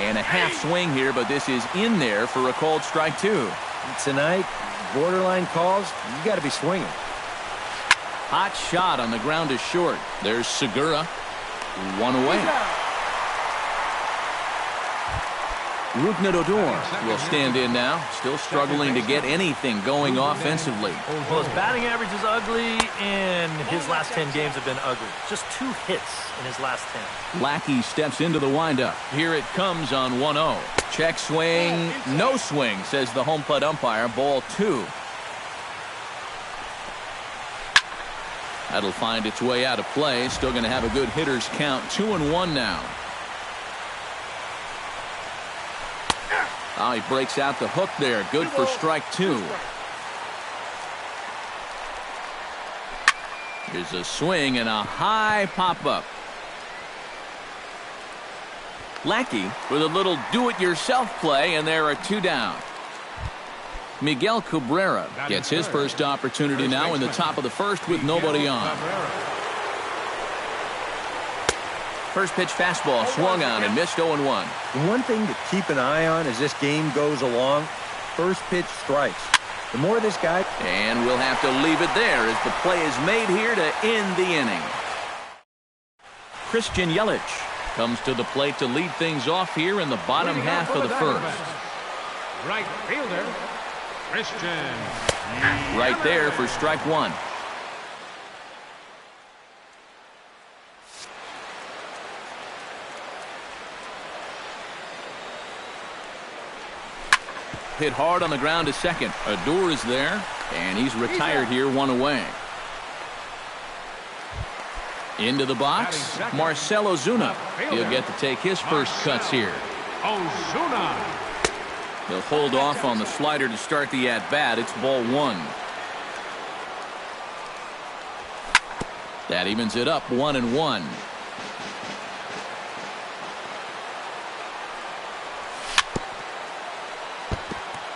And a half swing here, but this is in there for a called strike two. Tonight, borderline calls, you got to be swinging. Hot shot on the ground is short. There's Segura. One away. Rugna will stand in now. Still struggling to get anything going offensively. Well, his batting average is ugly, and his last 10 games have been ugly. Just 2 hits in his last 10. Lackey steps into the windup. Here it comes on 1-0. Check swing. No swing, says the home plate umpire. Ball 2. That'll find its way out of play. Still going to have a good hitter's count. 2-1 now. Oh, he breaks out the hook there. Good for strike 2. Here's a swing and a high pop-up. Lackey with a little do-it-yourself play, and there are 2 down. Miguel Cabrera gets his first opportunity now in the top of the first with nobody on. First pitch fastball swung on and missed 0-1. One thing to keep an eye on as this game goes along, first pitch strikes. The more this guy... And we'll have to leave it there as the play is made here to end the inning. Christian Yelich comes to the plate to lead things off here in the bottom half of the first. Right fielder, Christian. Right there for strike 1. Hit hard on the ground to second. Odor is there, and he's retired here, 1 away. Into the box, Marcell Ozuna. He'll get to take his first cuts here. Ozuna. He'll hold off on the slider to start the at-bat. It's ball 1. That evens it up 1-1.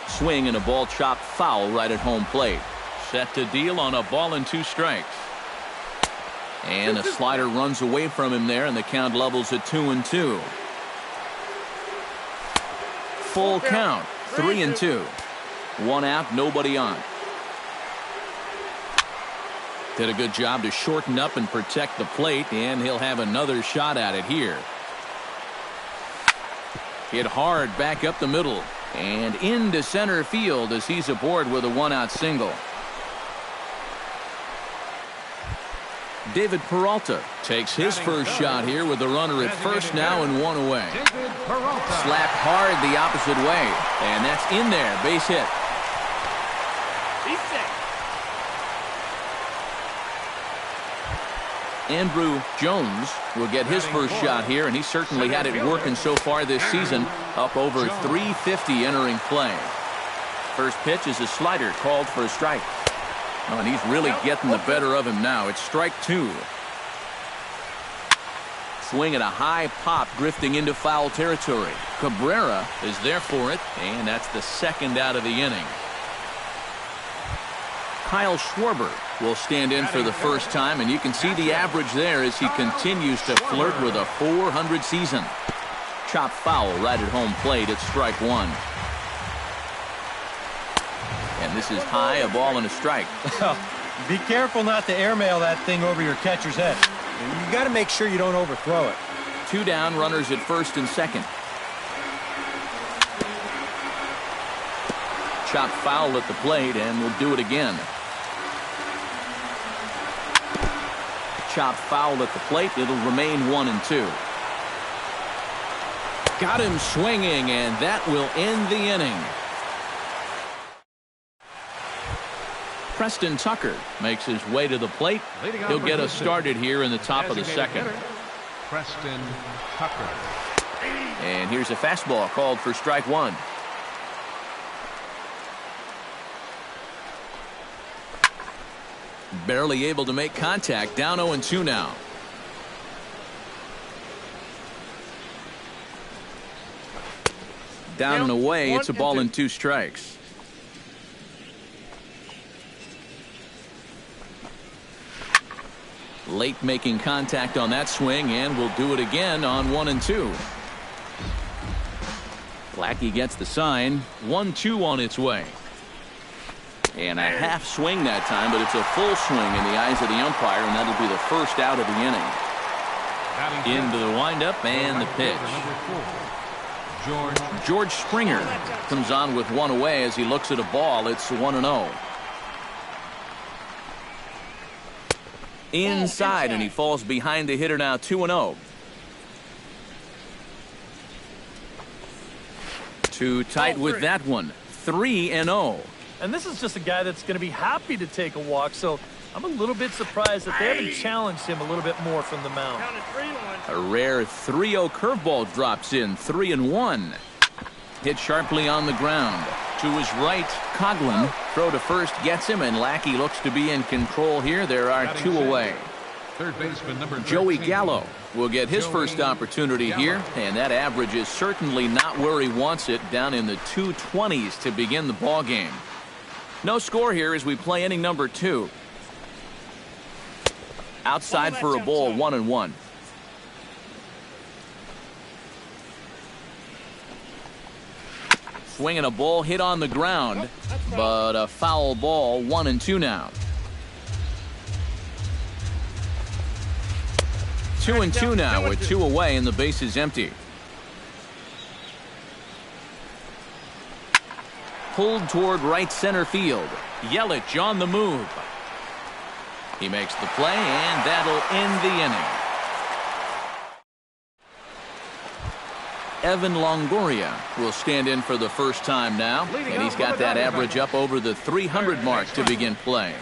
Swing and a ball chopped foul right at home plate. Set to deal on a ball and 2 strikes. And a slider runs away from him there, and the count levels at 2-2. Full count, 3-2. 1 out, nobody on. Did a good job to shorten up and protect the plate, and he'll have another shot at it here. Hit hard back up the middle. And into center field as he's aboard with a 1-out single. David Peralta takes his first shot here with the runner at first now and 1 away. Slapped hard the opposite way. And that's in there. Base hit. Andrew Jones will get his first shot here, and he certainly had it working so far this season. Up over 350 entering play. First pitch is a slider called for a strike. Oh, and he's really getting the better of him now. It's strike 2. Swing and a high pop drifting into foul territory. Cabrera is there for it, and that's the 2nd out of the inning. Kyle Schwarber will stand in for the first time, and you can see the average there as he continues to flirt with a .400 season. Chopped foul right at home plate at strike 1. And this is high, a ball and a strike. Be careful not to airmail that thing over your catcher's head. You got to make sure you don't overthrow it. 2 down, runners at first and second. Chopped foul at the plate, and we'll do it again. Chopped foul at the plate. It'll remain 1-2. Got him swinging, and that will end the inning. Preston Tucker makes his way to the plate. He'll get us started here in the top of the second. Preston Tucker. And here's a fastball called for strike 1. Barely able to make contact. Down 0-2 now. Down and away. It's a ball and 2 strikes. Late making contact on that swing, and we'll do it again on 1-2. Lackey gets the sign. 1-2 on its way. And a half swing that time, but it's a full swing in the eyes of the umpire, and that'll be the first out of the inning. Into the windup and the pitch. George Springer comes on with one away as he looks at a ball. It's 1-0. Inside, and he falls behind the hitter now. 2-0. Too tight with that one. 3-0. And this is just a guy that's going to be happy to take a walk, so I'm a little bit surprised that they haven't challenged him a little bit more from the mound. A rare 3-0 curveball drops in. 3-1. Hit sharply on the ground. To his right, Coughlin. Throw to first gets him, and Lackey looks to be in control here. There are two away. Third baseman number 13. Joey Gallo will get his first opportunity here, and that average is certainly not where he wants it, down in the 220s to begin the ball game. No score here as we play inning number 2. Outside for a ball, 1-1. Swinging a ball hit on the ground, but a foul ball. 1-2 now. 2-2 now with 2 away and the base is empty. Pulled toward right center field. Yelich on the move. He makes the play, and that'll end the inning. Evan Longoria will stand in for the first time now, and he's got that average up over the 300 mark to begin play.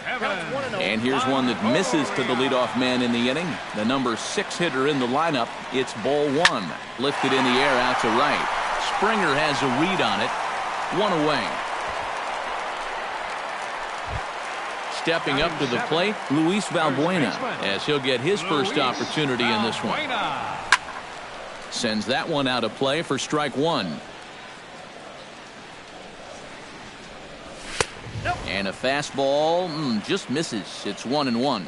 And here's one that misses to the leadoff man in the inning. The number 6 hitter in the lineup. It's ball 1. Lifted in the air out to right. Springer has a read on it. 1 away. Stepping up to the plate, Luis Valbuena, as he'll get his first opportunity in this one. Sends that one out of play for strike 1. And a fastball just misses. It's 1-1.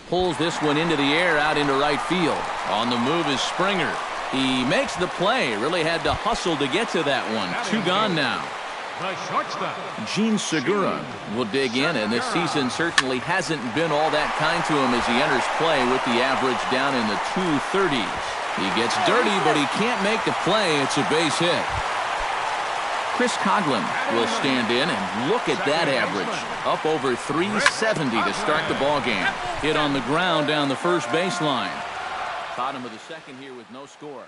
Pulls this one into the air out into right field. On the move is Springer. He makes the play. Really had to hustle to get to that one. 2 gone now. Gene Segura will dig in, and this season certainly hasn't been all that kind to him as he enters play with the average down in the 230s. He gets dirty, but he can't make the play. It's a base hit. Chris Coughlin will stand in, and look at that average. Up over 370 to start the ball game. Hit on the ground down the first baseline. Bottom of the second here with no score.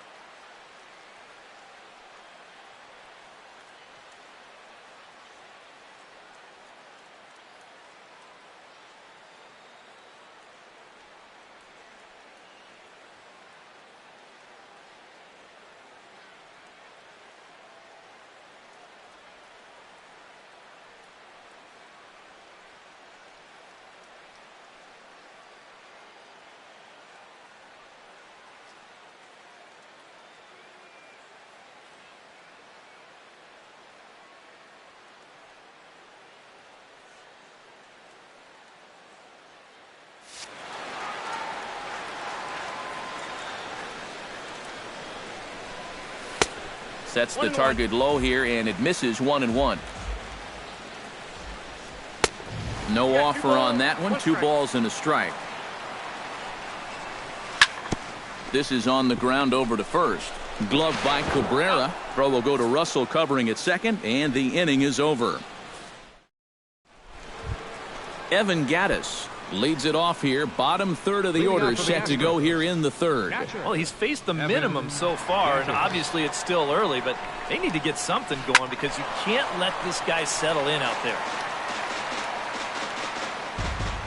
Sets the target low here, and it misses. 1-1. No offer on that one. 2 balls and a strike. This is on the ground over to first. Glove by Cabrera. Throw will go to Russell covering at second, and the inning is over. Evan Gattis leads it off here. Bottom third of the order set to go here in the third. Well, he's faced the minimum so far, and obviously it's still early, but they need to get something going because you can't let this guy settle in out there.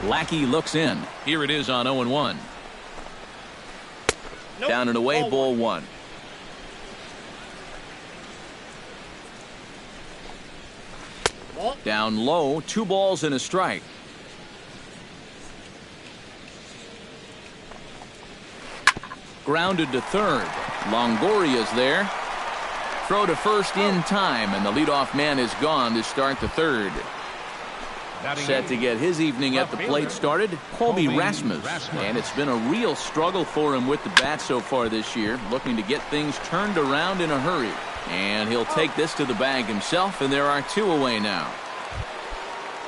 Lackey looks in. Here it is on 0-1. Down and away, ball 1. Down low, 2 balls and a strike. Grounded to third. Longoria's there. Throw to first in time, and the leadoff man is gone to start the third. Set to get his evening at the plate started, Colby Rasmus. And it's been a real struggle for him with the bat so far this year, looking to get things turned around in a hurry. And he'll take this to the bag himself, and there are 2 away now.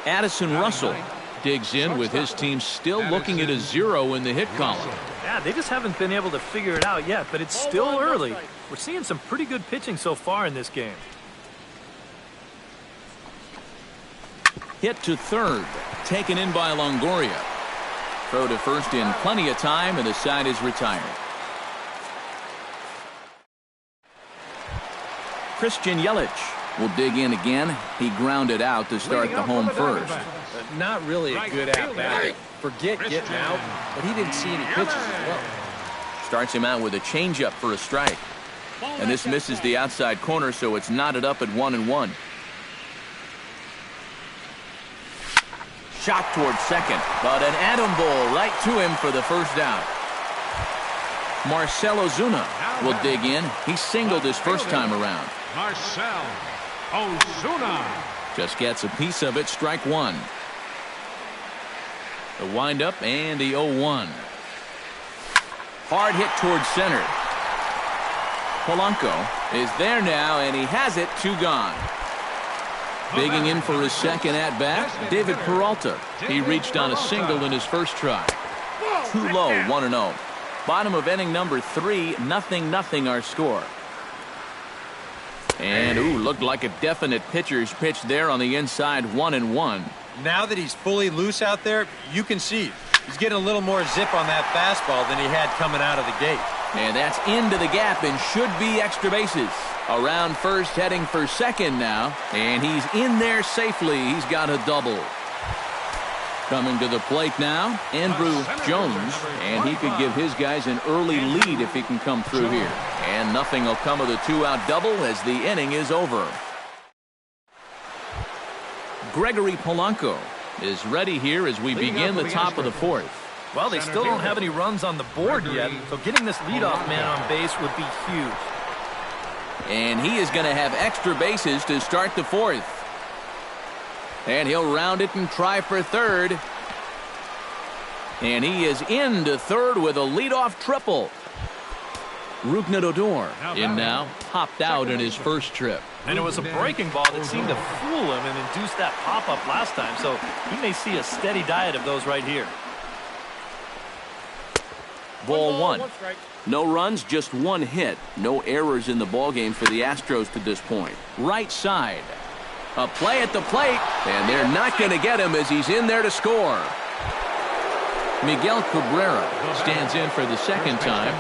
Addison Russell digs in with his team still looking at a 0 in the hit column. Yeah, they just haven't been able to figure it out yet, but it's still early. We're seeing some pretty good pitching so far in this game. Hit to third, taken in by Longoria. Throw to first in plenty of time, and the side is retired. Christian Yelich will dig in again. He grounded out to start the home first. Not really a good at-bat. Forget getting out, but he didn't see any pitches as well. Starts him out with a changeup for a strike. And this misses the outside corner, so it's knotted up at 1-1. Shot towards second, but an atom ball right to him for the first out. Marcell Ozuna will dig in. He singled his first time around. Marcell Ozuna just gets a piece of it, strike 1. The windup and the 0-1. Hard hit towards center. Polanco is there now, and he has it, 2 gone. Digging in for his second at-bat, David Peralta. He reached on a single in his first try. Too low, 1-0. Bottom of inning number 3, 0-0 our score. And, looked like a definite pitcher's pitch there on the inside, 1-1. Now that he's fully loose out there, you can see he's getting a little more zip on that fastball than he had coming out of the gate. And that's into the gap and should be extra bases. Around first, heading for second now. And he's in there safely. He's got a double. Coming to the plate now, Andrew Jones. And he could give his guys an early lead if he can come through here. And nothing will come of the 2-out double as the inning is over. Gregory Polanco is ready here as we begin the top of the 4th. Well, they still don't have any runs on the board yet, so getting this leadoff man on base would be huge. And he is going to have extra bases to start the 4th. And he'll round it and try for third. And he is into third with a leadoff triple. Rougned Odor in now, popped out in his first trip. And it was a breaking ball that seemed to fool him and induce that pop-up last time, so he may see a steady diet of those right here. Ball 1. No runs, just 1 hit. No errors in the ballgame for the Astros to this point. Right side. A play at the plate, and they're not going to get him as he's in there to score. Miguel Cabrera stands in for the second time.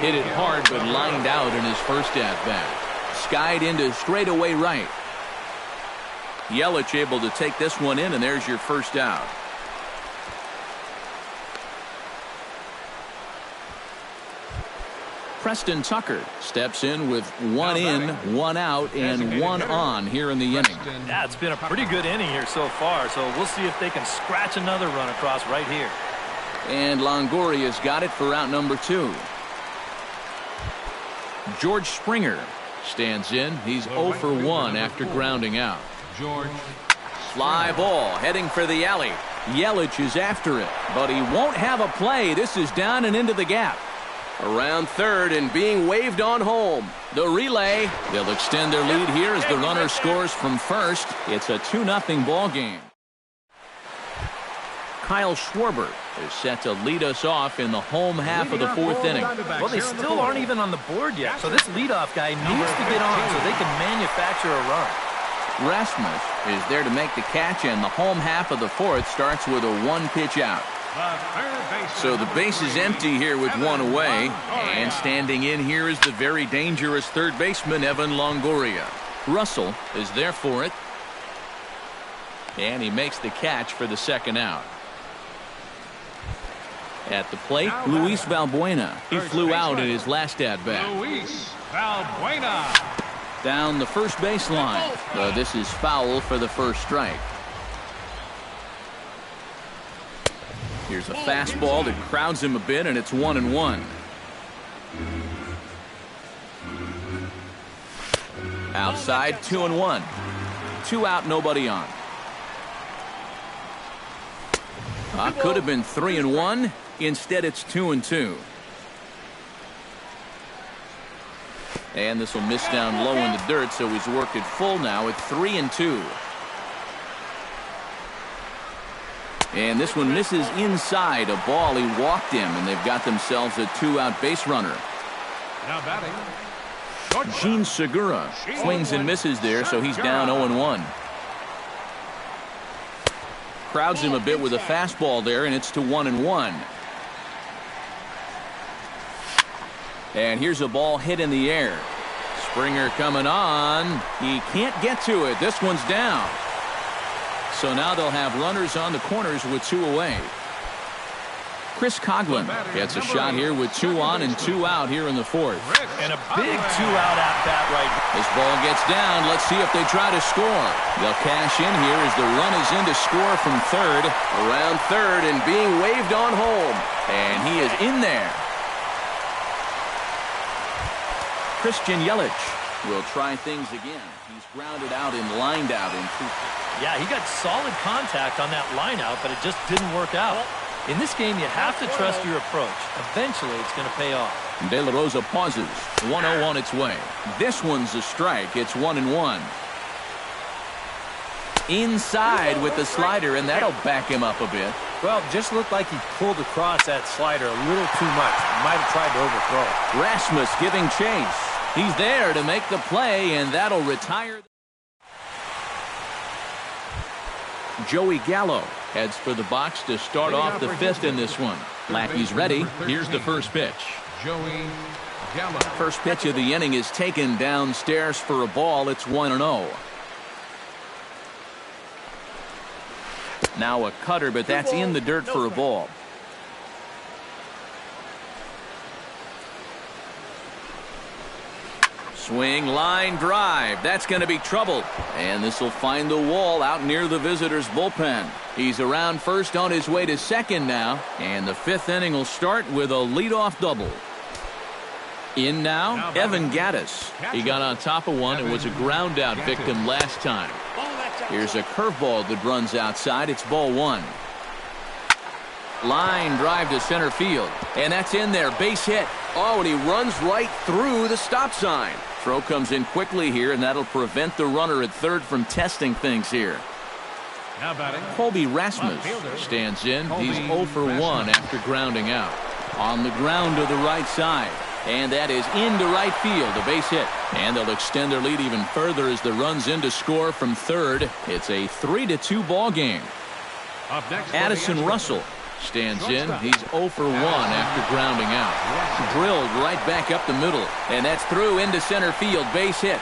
Hit it hard, but lined out in his first at-bat. Skied into straightaway right. Yelich able to take this one in, and there's your first out. Preston Tucker steps in with 1 in, 1 out, and 1 on here in the inning. Yeah, it's been a pretty good inning here so far, so we'll see if they can scratch another run across right here. And Longoria's got it for out number 2. George Springer stands in. He's 0 for 1 after grounding out. George. Fly ball heading for the alley. Yelich is after it, but he won't have a play. This is down and into the gap. Around third and being waved on home. The relay. They'll extend their lead here as the runner scores from first. It's a 2-0 ball game. Kyle Schwarber is set to lead us off in the home half of the 4th inning. Well, they still aren't even on the board yet, so this leadoff guy needs to get on so they can manufacture a run. Rasmus is there to make the catch, and the home half of the 4th starts with a 1-pitch out. So the base is empty here with 1 away, and standing in here is the very dangerous third baseman, Evan Longoria. Russell is there for it, and he makes the catch for the second out. At the plate, Luis Valbuena. He flew out in his last at-bat. Luis Valbuena. Down the first baseline. This is foul for the first strike. Here's a fastball that crowds him a bit, and it's 1-1. Outside, 2-1. 2 out, nobody on. Could have been 3-1. Instead, it's 2-2. And this will miss down low in the dirt, so he's worked it full now at 3-2. And this one misses inside a ball. He walked him, and they've got themselves a 2-out base runner. Now batting. Gene Segura swings and misses there, so he's down 0-1. Crowds him a bit with a fastball there, and it's to 1-1. And here's a ball hit in the air. Springer coming on. He can't get to it. This one's down. So now they'll have runners on the corners with 2 away. Chris Coughlin gets a shot here with 2 on and 2 out here in the 4th. And a big 2-out at bat right now. This ball gets down. Let's see if they try to score. They'll cash in here as the run is in to score from third. Around third and being waved on home. And he is in there. Christian Yelich will try things again. He's grounded out and lined out in 2. Yeah, he got solid contact on that line out, but it just didn't work out. In this game, you have to trust your approach. Eventually, it's going to pay off. De La Rosa pauses. 1-0 on its way. This one's a strike. It's 1-1. Inside with the slider, and that'll back him up a bit. Well, just looked like he pulled across that slider a little too much. Might have tried to overthrow it. Rasmus giving chase. He's there to make the play, and that'll retire. Joey Gallo heads for the box to start off the 5th in this one. Lackey's ready. Here's the first pitch. Joey Gallo. First pitch of the inning is taken downstairs for a ball. It's 1-0. Now a cutter, but that's in the dirt for a ball. Swing, line, drive. That's going to be trouble. And this will find the wall out near the visitors' bullpen. He's around first on his way to second now. And the 5th inning will start with a leadoff double. In now, Evan Gattis. He got on top of one and was a ground out victim last time. Here's a curveball that runs outside. It's ball 1. Line drive to center field. And that's in there. Base hit. Oh, and he runs right through the stop sign. Throw comes in quickly here, and that'll prevent the runner at third from testing things here. Now batting. Colby Rasmus stands in. He's 0 for 1 after grounding out. On the ground to the right side. And that is into right field, a base hit. And they'll extend their lead even further as the run's in to score from third. It's a 3-2 ball game. Up next, Addison Russell stands in. He's 0 for 1 after grounding out. Drilled right back up the middle. And that's through into center field. Base hit.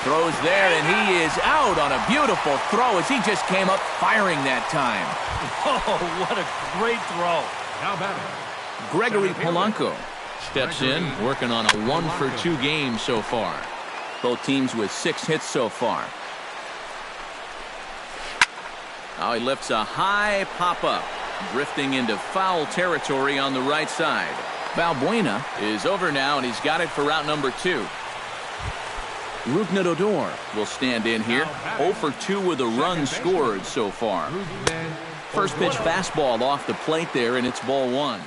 Throws there, and he is out on a beautiful throw as he just came up firing that time. Oh, what a great throw. Now batting. Gregory Polanco steps in, working on a 1 for 2 game so far. Both teams with 6 hits so far. Now he lifts a high pop-up, drifting into foul territory on the right side. Valbuena is over now, and he's got it for route number 2. Rougned Odor will stand in here. 0 for 2 with a run scored so far. First pitch fastball off the plate there, and it's ball 1.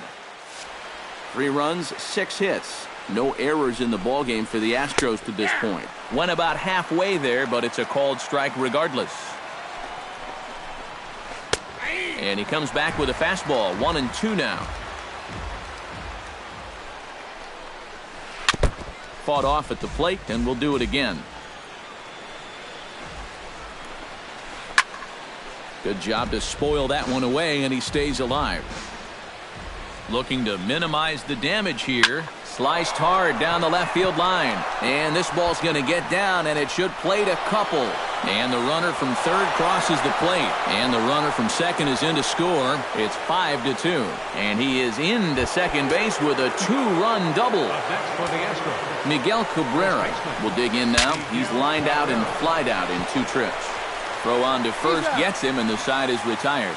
3 runs, 6 hits. No errors in the ballgame for the Astros to this point. Went about halfway there, but it's a called strike regardless. And he comes back with a fastball. 1-2 now. Fought off at the plate, and we'll do it again. Good job to spoil that one away, and he stays alive. Looking to minimize the damage here. Sliced hard down the left field line. And this ball's going to get down, and it should plate a couple. And the runner from third crosses the plate. And the runner from second is in to score. It's 5-2. And he is into second base with a 2-run double. Miguel Cabrera will dig in now. He's lined out and flied out in 2 trips. Throw on to first gets him, and the side is retired.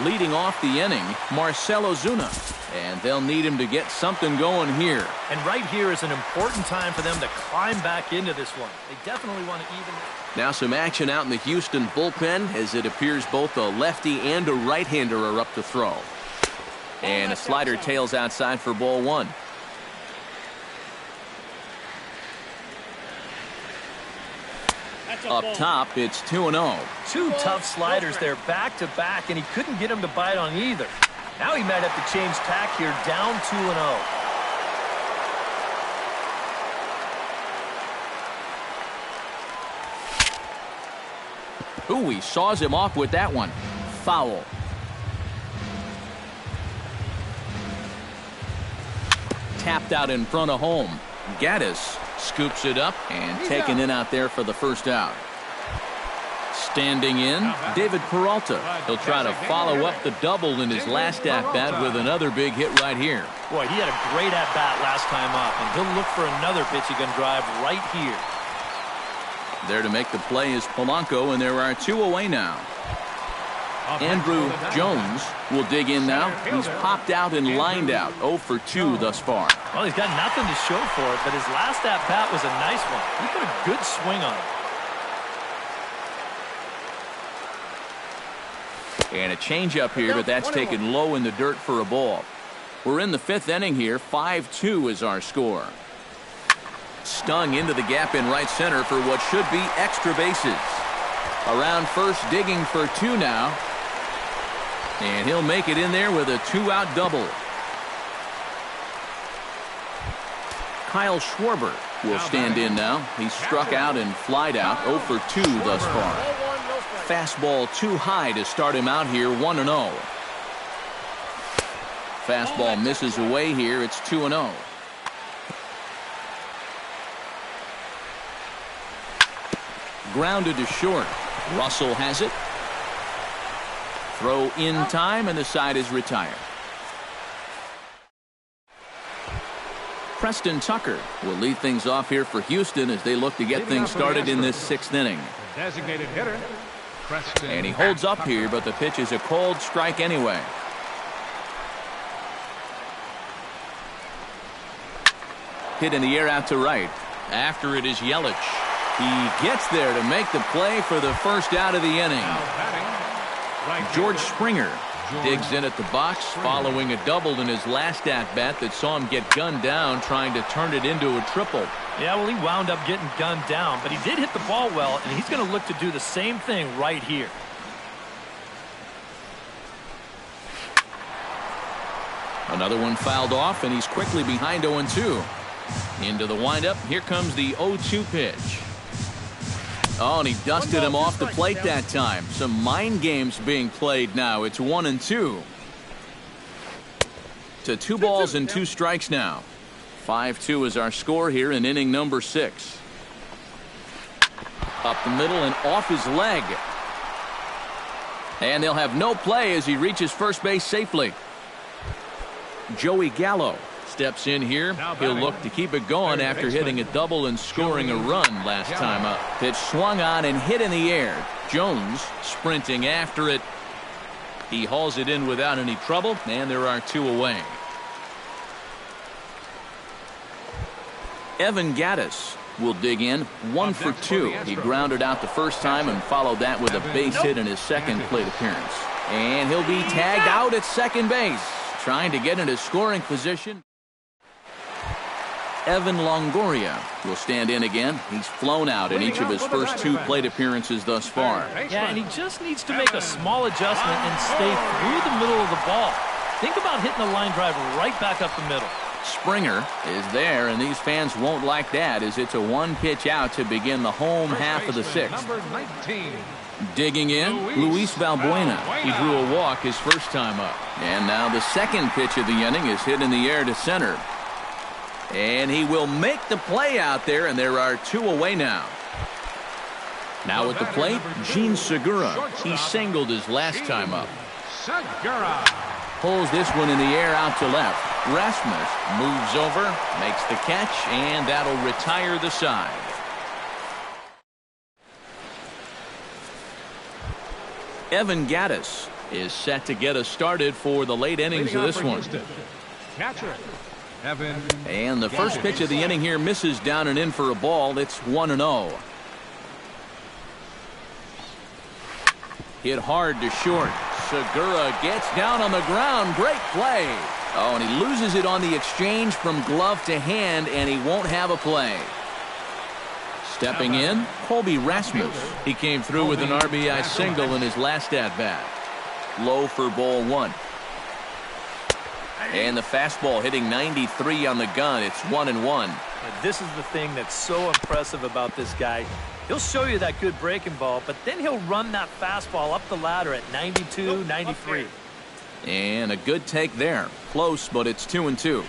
Leading off the inning, Marcell Ozuna. And they'll need him to get something going here. And right here is an important time for them to climb back into this one. They definitely want to even... Now some action out in the Houston bullpen as it appears both a lefty and a right-hander are up to throw. And a slider tails outside for ball one. Up top, it's 2-0. Two tough sliders there back-to-back, and he couldn't get him to bite on either. Now he might have to change tack here, down 2-0. Ooh, he saws him off with that one. Foul. Tapped out in front of home. Gaddis scoops it up and taken in out there for the first out. Standing in, David Peralta. He'll try to follow up the double in his last at-bat with another big hit right here. Boy, he had a great at-bat last time up, and he'll look for another pitch he can drive right here. There to make the play is Polanco, and there are two away now. Andrew Jones will dig in now. He's popped out and lined out, 0 for 2 thus far. Well, he's got nothing to show for it, but his last at-bat was a nice one. He put a good swing on it. And a changeup here, but that's taken low in the dirt for a ball. We're in the 5th inning here. 5-2 is our score. Stung into the gap in right center for what should be extra bases. Around first, digging for 2 now. And he'll make it in there with a 2-out double. Kyle Schwarber will stand in now. He's struck out and flied out, 0 for 2 thus far. Fastball too high to start him out here, 1-0. Fastball misses away here. It's 2-0. Grounded to short. Russell has it. Throw in time, and the side is retired. Preston Tucker will lead things off here for Houston as they look to get things started in this 6th inning. Designated hitter, Preston. And he holds up here, but the pitch is a called strike anyway. Hit in the air out to right. After it is Yelich. He gets there to make the play for the first out of the inning. George Springer digs in at the box following a double in his last at-bat that saw him get gunned down trying to turn it into a triple. Yeah, well, he wound up getting gunned down, but he did hit the ball well, and he's going to look to do the same thing right here. Another one fouled off, and he's quickly behind 0-2. Into the windup. Here comes the 0-2 pitch. Oh, and he dusted him off the plate that time. Some mind games being played now. It's 1-2. To 2 balls and 2 strikes now. 5-2 is our score here in inning number 6. Up the middle and off his leg. And they'll have no play as he reaches first base safely. Joey Gallo steps in here. He'll look to keep it going after hitting a double and scoring a run last time up. Pitch swung on and hit in the air. Jones sprinting after it. He hauls it in without any trouble, and there are 2 away. Evan Gaddis will dig in, 1 for 2. He grounded out the first time and followed that with a base hit in his second plate appearance. And he'll be tagged out at second base, trying to get into scoring position. Evan Longoria will stand in again. He's flown out in each of his first 2 plate appearances thus far. Yeah, and he just needs to make a small adjustment and stay through the middle of the ball. Think about hitting a line drive right back up the middle. Springer is there, and these fans won't like that as it's a 1-pitch out to begin the home half of the 6th. Digging in, Luis Valbuena. He drew a walk his first time up. And now the second pitch of the inning is hit in the air to center. And he will make the play out there, and there are 2 away now. Now at the plate, Gene Segura. He singled his last time up. Segura Pulls this one in the air out to left. Rasmus moves over, makes the catch, and that'll retire the side. Evan Gaddis is set to get us started for the late innings of this one. Catcher, Evan. And the first pitch of the inning here misses down and in for a ball. It's 1-0. Hit hard to short. Segura gets down on the ground. Great play. Oh, and he loses it on the exchange from glove to hand, and he won't have a play. Stepping in, Colby Rasmus. He came through with an RBI single in his last at-bat. Low for ball one. And the fastball hitting 93 on the gun. It's 1-1. And this is the thing that's so impressive about this guy. He'll show you that good breaking ball, but then he'll run that fastball up the ladder at 92, 93. And a good take there. Close, but it's 2-2.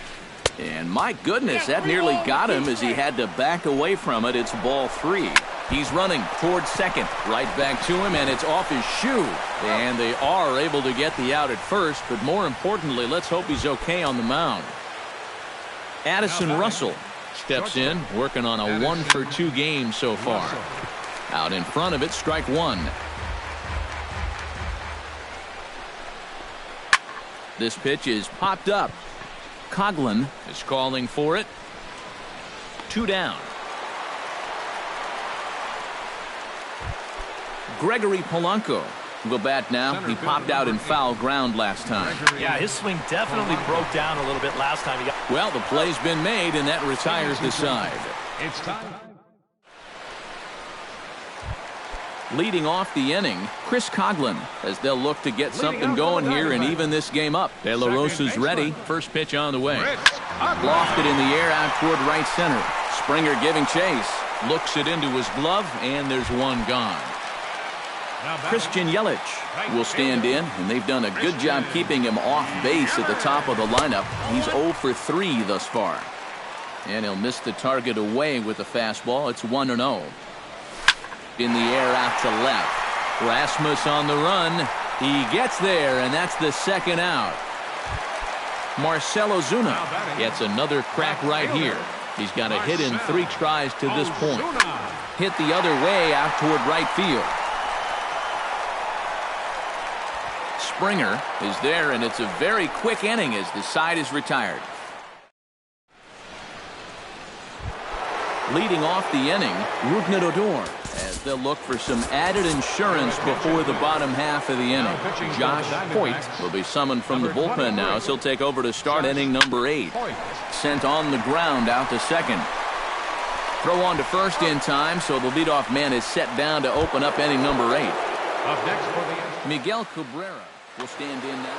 And my goodness, that nearly got him as he had to back away from it. It's ball three. He's running towards second. Right back to him, and it's off his shoe. And they are able to get the out at first, but more importantly, let's hope he's okay on the mound. Addison Russell steps in, working on a 1-for-2 game so far. Out in front of it, strike one. This pitch is popped up. Coughlin is calling for it. 2 down. Gregory Polanco will bat now. He popped out in foul ground last time. Yeah, his swing definitely broke down a little bit last time. Well, the play's been made, and that retires the side. It's time. Leading off the inning, Chris Coughlin, as they'll look to get something going here and even this game up. De La Rosa's ready. First pitch on the way. Lofted in the air out toward right center. Springer giving chase. Looks it into his glove, and there's one gone. Christian Yelich will stand in, and they've done a good job keeping him off base at the top of the lineup. He's 0 for 3 thus far. And he'll miss the target away with the fastball. It's 1-0. In the air out to left. Rasmus on the run. He gets there, and that's the second out. Marcell Ozuna gets another crack right here. He's got a hit in 3 tries to this point. Hit the other way out toward right field. Springer is there, and it's a very quick inning as the side is retired. Leading off the inning, Rougned Odor, as they'll look for some added insurance before the bottom half of the inning. Josh Hoyt will be summoned from the bullpen now, so he'll take over to start inning number 8. Sent on the ground out to second. Throw on to first in time, so the leadoff man is set down to open up inning number 8. Up next for the Miguel Cabrera will stand in now.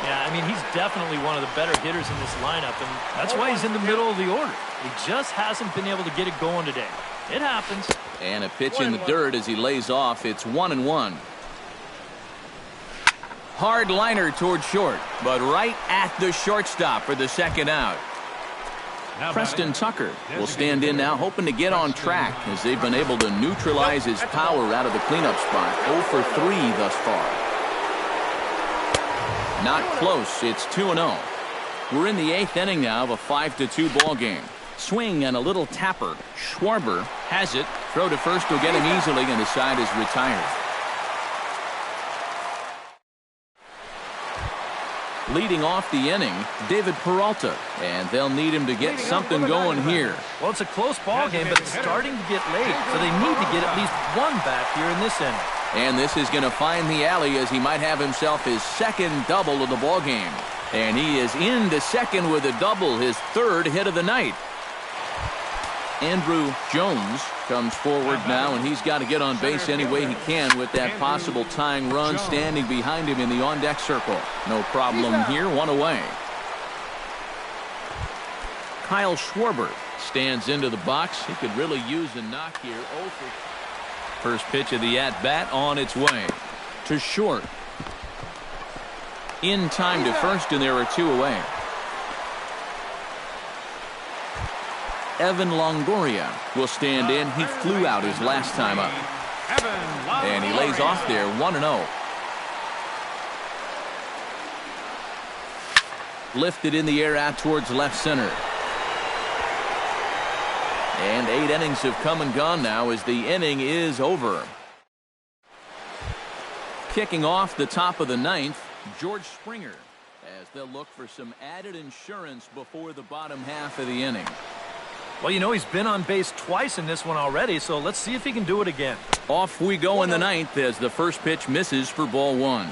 Yeah, I mean, he's definitely one of the better hitters in this lineup, and that's why he's in the middle of the order. He just hasn't been able to get it going today. It happens. And a pitch in the dirt as he lays off. It's 1-1. Hard liner toward short, but right at the shortstop for the second out. Preston Tucker will stand in now, hoping to get on track as they've been able to neutralize his power out of the cleanup spot. 0 for 3 thus far. Not close. It's 2-0. We're in the 8th inning now of a 5-2 ball game. Swing and a little tapper. Schwarber has it. Throw to first will get him easily, and the side is retired. Leading off the inning, David Peralta, and they'll need him to get something going here. Well, it's a close ball game, but it's starting to get late, so they need to get at least one back here in this inning. And this is going to find the alley as he might have himself his second double of the ball game. And he is into second with a double, his 3rd hit of the night. Andrew Jones comes forward now, and he's got to get on base any way he can with that possible tying run standing behind him in the on-deck circle. No problem here, 1 away. Kyle Schwarber stands into the box. He could really use a knock here. First pitch of the at-bat on its way. To short. In time to first, and there are 2 away. Evan Longoria will stand in. He flew out his last time up. And he lays off there, 1-0. Lifted in the air out towards left center. And 8 innings have come and gone now as the inning is over. Kicking off the top of the ninth, George Springer, as they'll look for some added insurance before the bottom half of the inning. Well, you know, he's been on base twice in this one already, so let's see if he can do it again. Off we go in the ninth as the first pitch misses for ball one.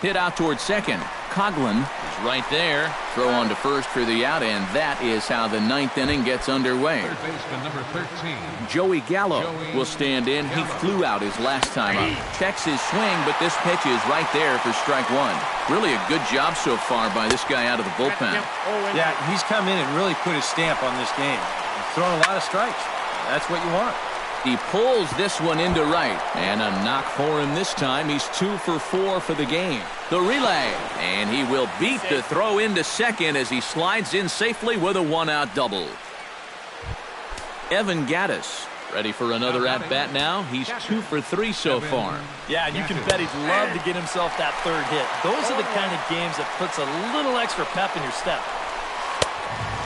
Hit out towards second. Coughlin is right there. Throw on to first for the out, and that is how the ninth inning gets underway. Third baseman number 13. Joey Gallo will stand in. He flew out his last time up. Checks his swing, but this pitch is right there for strike one. Really a good job so far by this guy out of the bullpen. Yeah, he's come in and really put his stamp on this game. He's thrown a lot of strikes. That's what you want. He pulls this one into right, and a knock for him this time. He's 2 for 4 for the game. The relay, and he will beat the throw into second as he slides in safely with a one-out double. Evan Gattis ready for another at-bat now. He's 2 for 3 so far. Yeah, and you can bet he'd love to get himself that third hit. Those are the kind of games that puts a little extra pep in your step.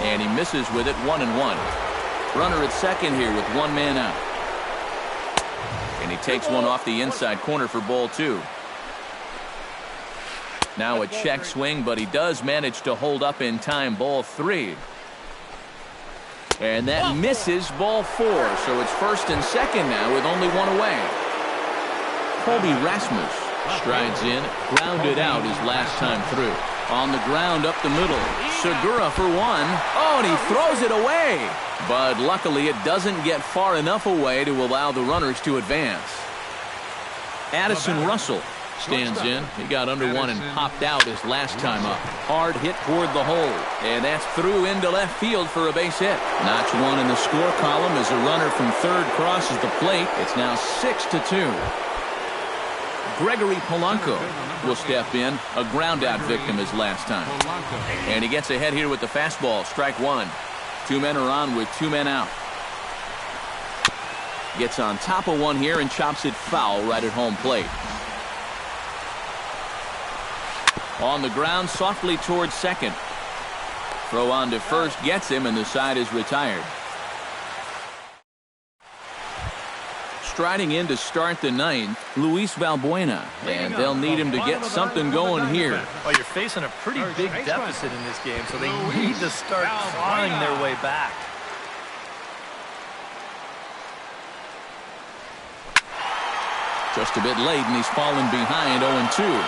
And he misses with it, 1-1. Runner at second here with one man out. And he takes one off the inside corner for ball two. Now a check swing, but he does manage to hold up in time, ball three. And that misses, ball four. So it's first and second now with only one away. Colby Rasmus strides in, grounded out his last time through. On the ground up the middle. Segura for one. Oh, and he throws it away. But luckily it doesn't get far enough away to allow the runners to advance. Addison Russell stands in. He got under one and popped out his last time up. Hard hit toward the hole. And that's through into left field for a base hit. Notch one in the score column as a runner from third crosses the plate. It's now 6-2. Gregory Polanco will step in, a ground-out victim his last time. And he gets ahead here with the fastball, strike one. Two men are on with two men out. Gets on top of one here and chops it foul right at home plate. On the ground, softly towards second. Throw on to first, gets him, and the side is retired. Striding in to start the ninth, Luis Valbuena, and they'll need him to get something going here. Well, you're facing a pretty big deficit in this game, so they need to start clawing their way back. Just a bit late, and he's fallen behind 0-2.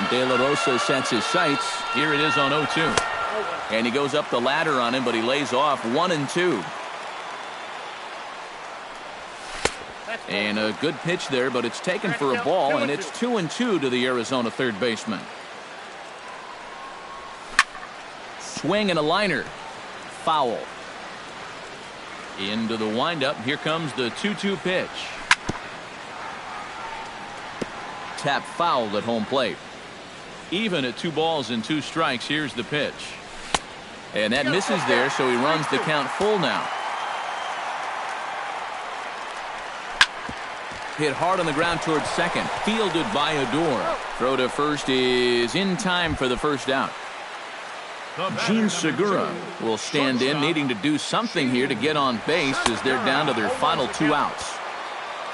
De La Rosa sets his sights. Here it is on 0-2. And he goes up the ladder on him, but he lays off 1-2. And a good pitch there, but it's taken for a ball, and it's 2-2 to the Arizona third baseman. Swing and a liner. Foul. Into the windup. Here comes the 2-2 pitch. Tap fouled at home plate. Even at 2 balls and 2 strikes. Here's the pitch. And that misses there, so he runs the count full now. Hit hard on the ground towards second. Fielded by Odor. Throw to first is in time for the first out. Gene Segura will stand in, needing to do something here to get on base as they're down to their final 2 outs.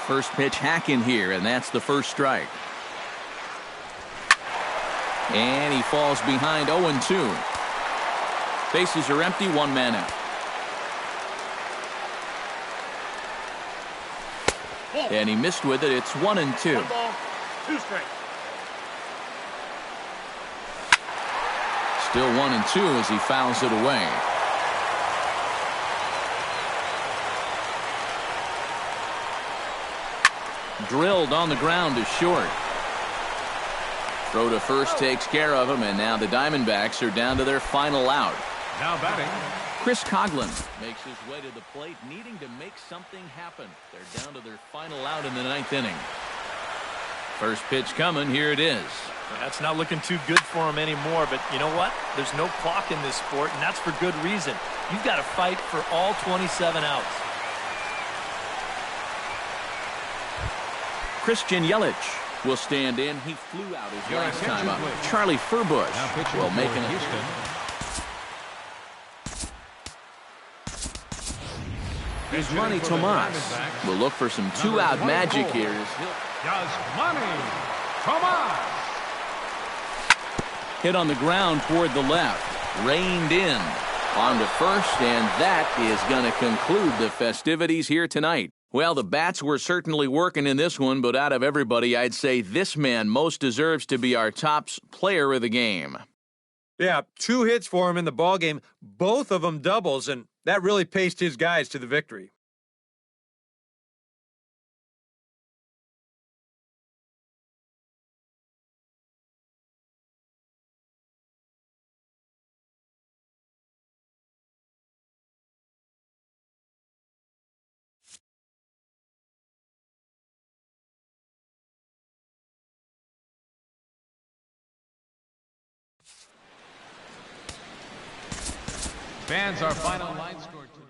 First pitch hack in here, and that's the first strike. And he falls behind 0-2. Bases are empty, 1 man out. And he missed with it. It's 1-2. 1 ball, 2 strikes. Still 1-2 as he fouls it away. Drilled on the ground is short. Throw to first takes care of him, and now the Diamondbacks are down to their final out. Now batting, Chris Coughlin makes his way to the plate, needing to make something happen. They're down to their final out in the 9th inning. First pitch coming. Here it is. That's not looking too good for him anymore, but you know what? There's no clock in this sport, and that's for good reason. You've got to fight for all 27 outs. Christian Yelich will stand in. He flew out his last time up. Charlie Furbush will make an Here's Manny Tomas. We'll look for some two-out magic here. Yasmani Tomas. Hit on the ground toward the left. Reined in. On to first, and that is going to conclude the festivities here tonight. Well, the bats were certainly working in this one, but out of everybody, I'd say this man most deserves to be our top player of the game. Yeah, 2 hits for him in the ballgame, both of them doubles, and that really paced his guys to the victory. Fans, our final line score tonight.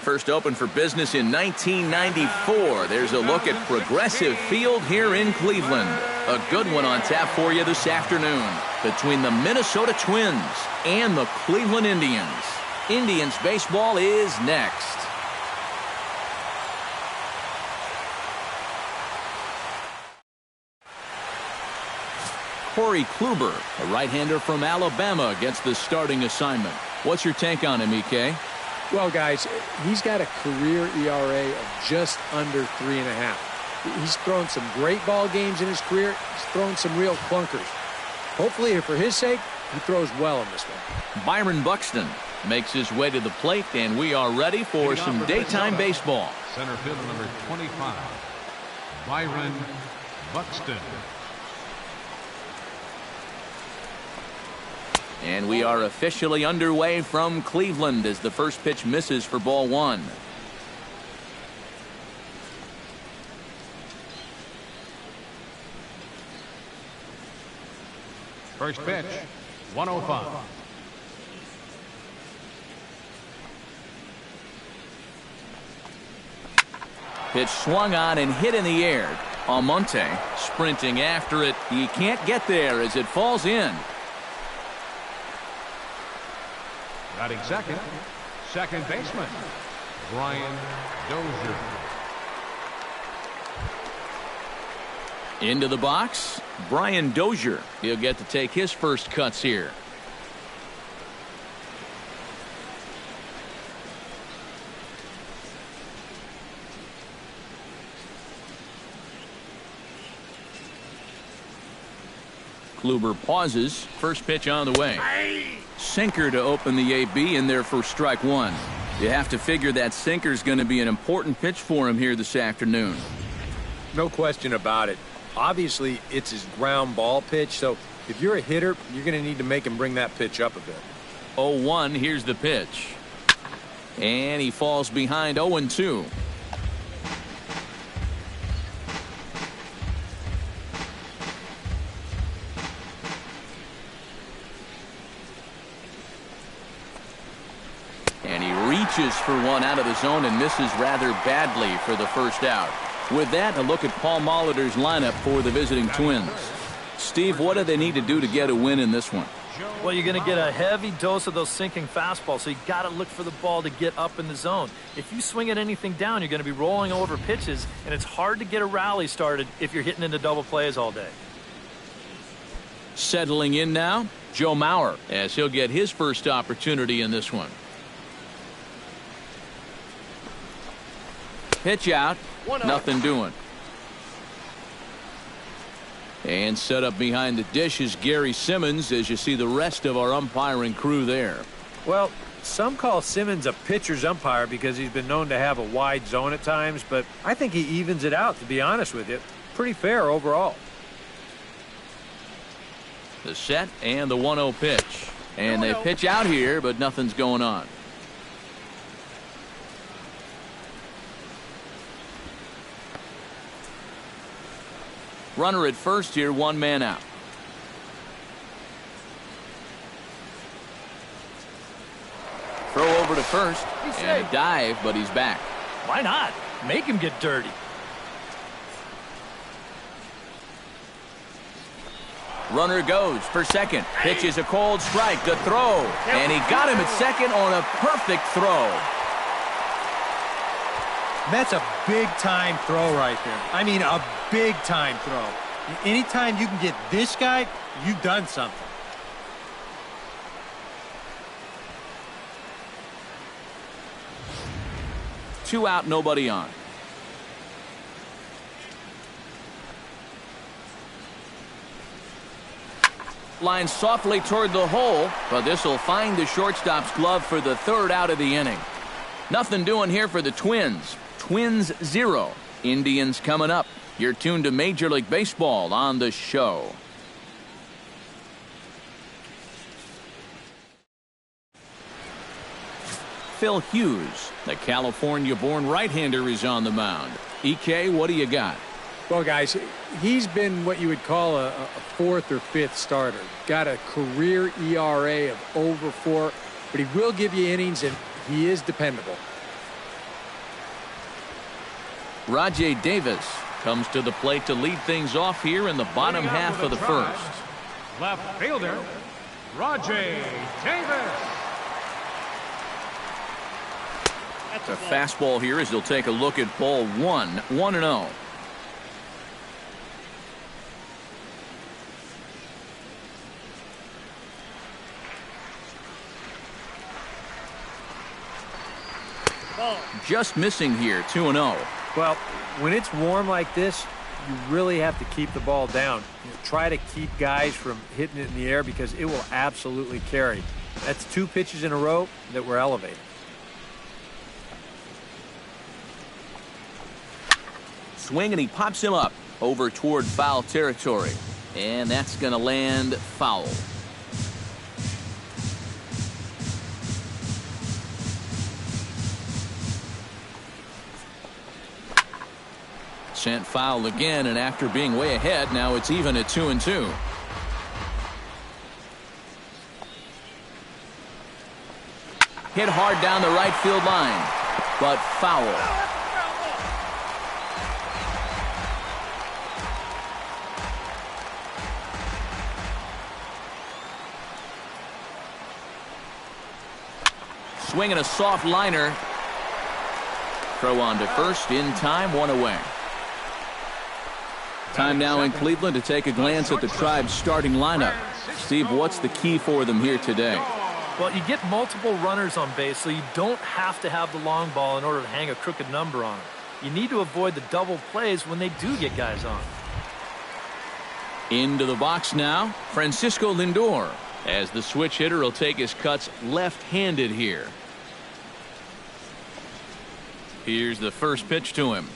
First opened for business in 1994. There's a look at Progressive Field here in Cleveland. A good one on tap for you this afternoon between the Minnesota Twins and the Cleveland Indians. Indians baseball is next. Corey Kluber, a right-hander from Alabama, gets the starting assignment. What's your take on him, EK? Well, guys, he's got a career ERA of just under 3.5. He's thrown some great ball games in his career. He's thrown some real clunkers. Hopefully, for his sake, he throws well in this one. Byron Buxton makes his way to the plate, and we are ready for some daytime baseball. Center fielder number 25, Byron Buxton. And we are officially underway from Cleveland as the first pitch misses for ball one. First pitch, 105. Pitch swung on and hit in the air. Almonte sprinting after it. He can't get there as it falls in. Batting second, second baseman, Brian Dozier. Into the box, Brian Dozier. He'll get to take his first cuts here. Kluber pauses. First pitch on the way. Sinker to open the AB in there for strike one. You have to figure that sinker's going to be an important pitch for him here this afternoon. No question about it. Obviously, it's his ground ball pitch, so if you're a hitter, you're going to need to make him bring that pitch up a bit. 0-1, here's the pitch. And he falls behind 0-2. And he reaches for one out of the zone and misses rather badly for the first out. With that, a look at Paul Molitor's lineup for the visiting Twins. Steve, what do they need to do to get a win in this one? Well, you're going to get a heavy dose of those sinking fastballs, so you got to look for the ball to get up in the zone. If you swing at anything down, you're going to be rolling over pitches, and it's hard to get a rally started if you're hitting into double plays all day. Settling in now, Joe Mauer, as he'll get his first opportunity in this one. Pitch out, nothing doing. And set up behind the dish is Gary Simmons as you see the rest of our umpiring crew there. Well, some call Simmons a pitcher's umpire because he's been known to have a wide zone at times, but I think he evens it out, to be honest with you. Pretty fair overall. The set and the 1-0 pitch. And they pitch out here, but nothing's going on. Runner at first here, one man out. Throw over to first and a dive, but he's back. Why not? Make him get dirty. Runner goes for second. Pitch is a cold strike. The throw. And he got him at second on a perfect throw. That's a big-time throw right there. I mean, a big-time throw. Anytime you can get this guy, you've done something. Two out, nobody on. Line softly toward the hole, but this will find the shortstop's glove for the third out of the inning. Nothing doing here for the Twins. Twins 0. Indians coming up. You're tuned to Major League Baseball on the show. Phil Hughes, the California-born right-hander, is on the mound. EK, what do you got? Well, guys, he's been what you would call a fourth or fifth starter. Got a career ERA of over 4, but he will give you innings, and he is dependable. Rajay Davis comes to the plate to lead things off here in the bottom half of the first. Left fielder, Rajay Davis. The fastball here as he'll take a look at ball one. 1-0. Just missing here. 2-0. Well, when it's warm like this, you really have to keep the ball down. Try to keep guys from hitting it in the air because it will absolutely carry. That's 2 pitches in a row that were elevated. Swing, and he pops him up over toward foul territory. And that's going to land foul. Sent foul again, and after being way ahead, now it's even at 2-2. Hit hard down the right field line, but foul. Swinging a soft liner. Throw on to first in time, 1 away. Time now in Cleveland to take a glance at the Tribe's starting lineup. Steve, what's the key for them here today? Well, you get multiple runners on base, so you don't have to have the long ball in order to hang a crooked number on them. You need to avoid the double plays when they do get guys on. Into the box now, Francisco Lindor, as the switch hitter will take his cuts left-handed here. Here's the first pitch to him.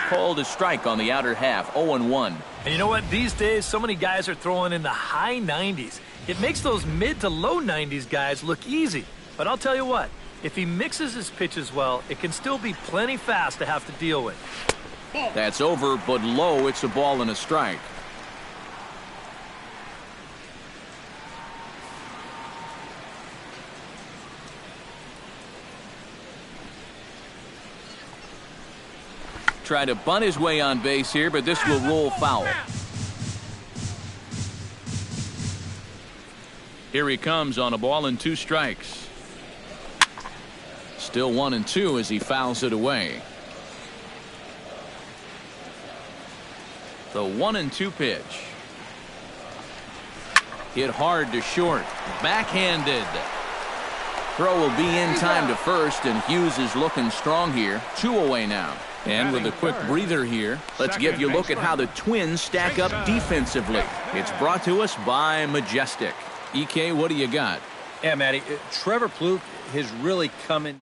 Called a strike on the outer half, 0-1. And you know what? These days, so many guys are throwing in the high 90s. It makes those mid to low 90s guys look easy. But I'll tell you what, if he mixes his pitches well, it can still be plenty fast to have to deal with. That's over, but low. It's a ball and a strike. Try to bunt his way on base here, but this will roll foul. Here he comes on a ball and 2 strikes. Still 1-2 as he fouls it away. The 1-2 pitch. Hit hard to short. Backhanded. Throw will be in time to first, and Hughes is looking strong here. 2 away now. And with a quick breather here, let's give you a look at how the Twins stack up defensively. It's brought to us by Majestic. EK, what do you got? Yeah, Matty, Trevor Plouffe has really come in.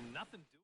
nothing to